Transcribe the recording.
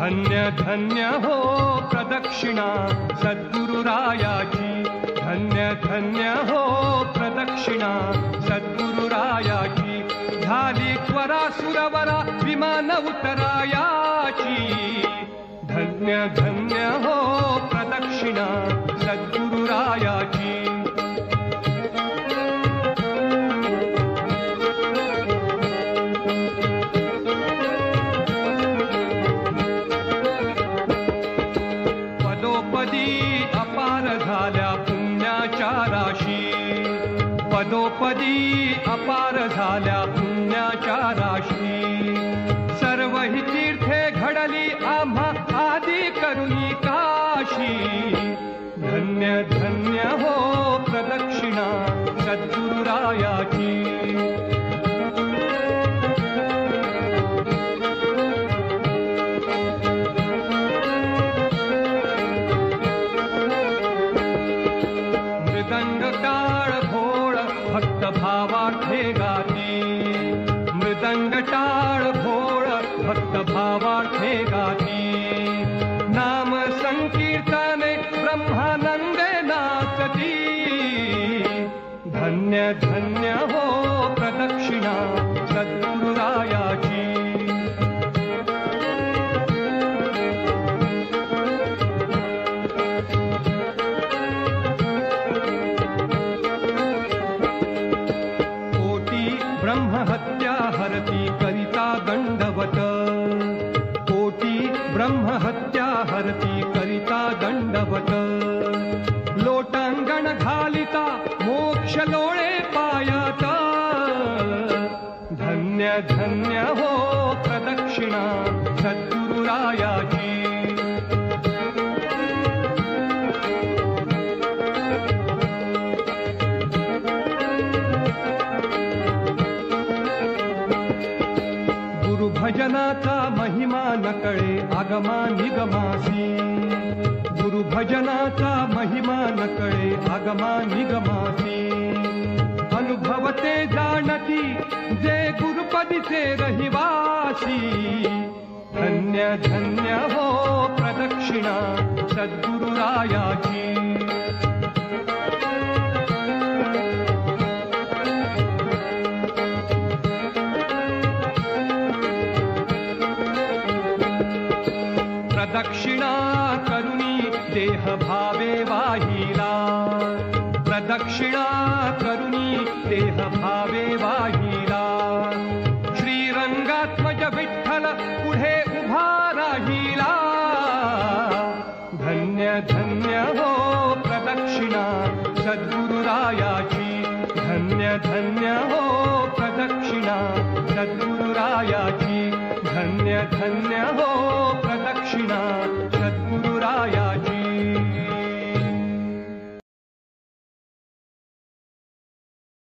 धन्य धन्य हो प्रदक्षिणा सद्गुरुरायाची, धन्य धन्य हो प्रदक्षिणा सद्गुरुरायाची, झाली त्वरा सुरवरा विमान उतरायाची, धन्य धन्य हो प्रदक्षिणा सद्गुरुरायाची. पदोपदी अपार झाल्या पुण्याच्या राशी, पदोपदी अपार झाल्या पुण्याच्या राशी, सर्व ही तीर्थे घडली आम्हा आदि करुणी काशी, धन्य धन्य हो प्रदक्षिणा सद्गुरुरायाची. मृदंग टाळ भोळ भक्त भावार्थे गाती, मृदंग टाळ भोळ भक्त भावार्थे गाती, नाम संकीर्तने ब्रह्मानंदे नाचती, धन्य धन्य हो प्रदक्षिणा सद्गुरुरायाची. ब्रह्महत्या हरती करिता दंडवत, कोटी ब्रह्महत्या हरती करिता दंडवत, लोटांगण घालिता मोक्ष लोळे पायात, धन्य धन्य हो प्रदक्षिणा सद्गुरुरायाची. गुरुभजनाचा महिमा नकळे आगमा निगमासी, गुरुभजनाचा महिमा नकळे आगमा निगमासी, अनुभवते जाणती जे गुरुपदीचे रहिवासी, धन्य धन्य हो प्रदक्षिणा सद्गुरुरायाची. प्रदक्षिणा करुणी देह भावे वाहिला, प्रदक्षिणा करुणी देह भावे वाहिला, श्रीरंगात्मज विठ्ठल पुढे उभा राहिला, धन्य धन्य हो प्रदक्षिणा सद्गुरुरायाची, धन्य धन्य हो